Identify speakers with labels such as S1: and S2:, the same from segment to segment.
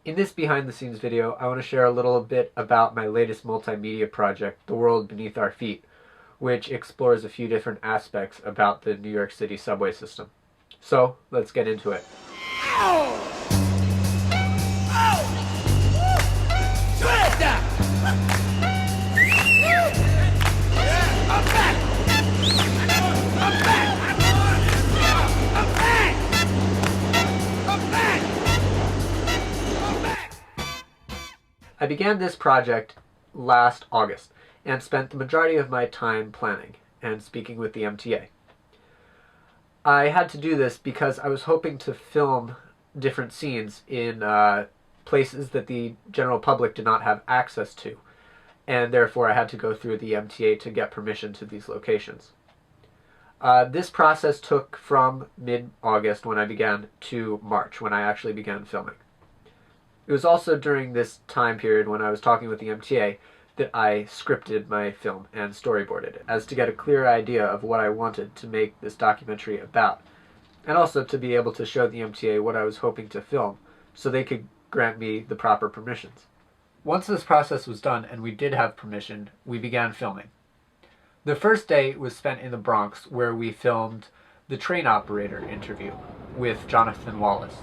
S1: In this behind-the-scenes video, I want to share a little bit about my latest multimedia project, The World Beneath Our Feet, which explores a few different aspects about the New York City subway system. So, let's get into it. I began this project last August and spent the majority of my time planning and speaking with the MTA. I had to do this because I was hoping to film different scenes in places that the general public did not have access to, and therefore I had to go through the MTA to get permission to these locations. This process took from mid-August when I began to March when I actually began filming. It was also during this time period when I was talking with the MTA that I scripted my film and storyboarded it, as to get a clear idea of what I wanted to make this documentary about, and also to be able to show the MTA what I was hoping to film, so they could grant me the proper permissions. Once this process was done and we did have permission, we began filming. The first day was spent in the Bronx, where we filmed the train operator interview with Jonathan Wallace.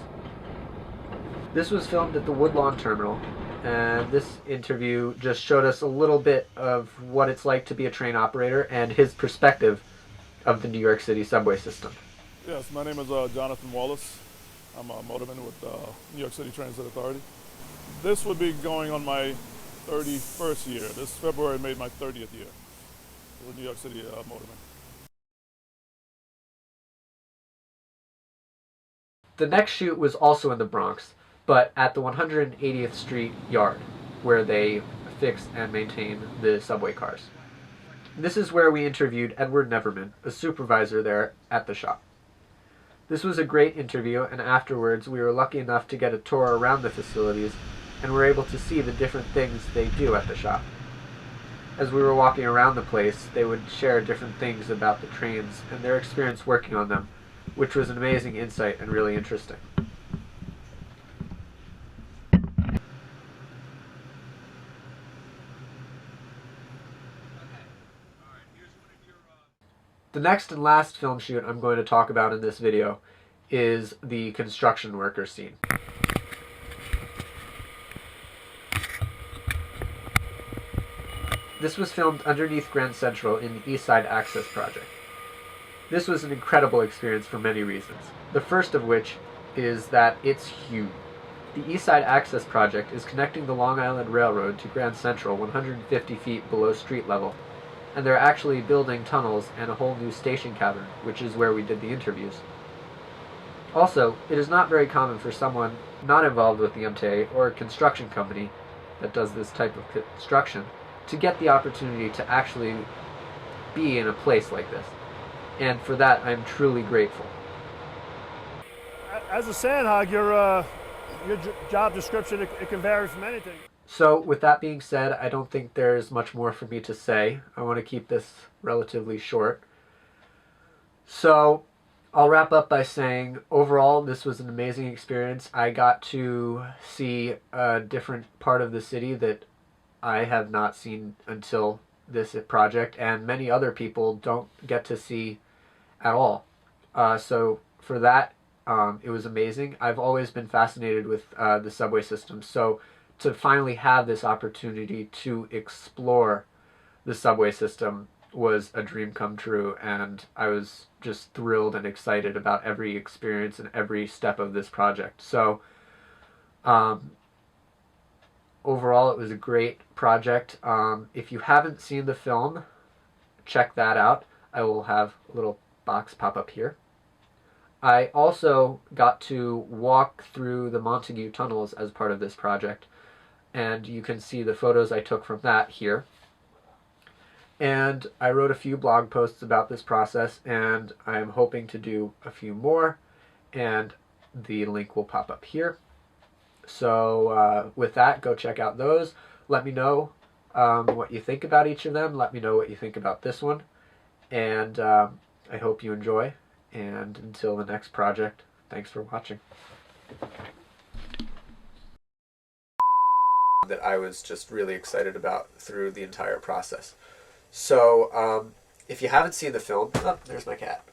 S1: This was filmed at the Woodlawn Terminal, and this interview just showed us a little bit of what it's like to be a train operator and his perspective of the New York City subway system.
S2: Yes, my name is Jonathan Wallace. I'm a motorman with New York City Transit Authority. This would be going on my 31st year. This February made my 30th year as a New York City motorman.
S1: The next shoot was also in the Bronx, but at the 180th Street yard, where they fix and maintain the subway cars. This is where we interviewed Edward Neverman, a supervisor there at the shop. This was a great interview, and afterwards we were lucky enough to get a tour around the facilities and were able to see the different things they do at the shop. As we were walking around the place, they would share different things about the trains and their experience working on them, which was an amazing insight and really interesting. The next and last film shoot I'm going to talk about in this video is the construction worker scene. This was filmed underneath Grand Central in the East Side Access Project. This was an incredible experience for many reasons. The first of which is that it's huge. The East Side Access Project is connecting the Long Island Railroad to Grand Central 150 feet below street level, and they're actually building tunnels and a whole new station cavern, which is where we did the interviews. Also, it is not very common for someone not involved with the MTA or a construction company that does this type of construction to get the opportunity to actually be in a place like this. And for that, I'm truly grateful.
S3: As a sandhog, your job description, it can vary from anything.
S1: So, with that being said, I don't think there's much more for me to say. I want to keep this relatively short. So, I'll wrap up by saying, overall, this was an amazing experience. I got to see a different part of the city that I have not seen until this project, and many other people don't get to see at all. So, for that, it was amazing. I've always been fascinated with the subway system, so to finally have this opportunity to explore the subway system was a dream come true, and I was just thrilled and excited about every experience and every step of this project. So overall, it was a great project. If you haven't seen the film, check that out. I will have a little box pop up here. I also got to walk through the Montague tunnels as part of this project, and you can see the photos I took from that here. And I wrote a few blog posts about this process, and I'm hoping to do a few more, and the link will pop up here. So with that, go check out those. Let me know what you think about each of them. Let me know what you think about this one, and I hope you enjoy. And until the next project, thanks for watching. that I was just really excited about through the entire process. So if you haven't seen the film, oh, there's my cat.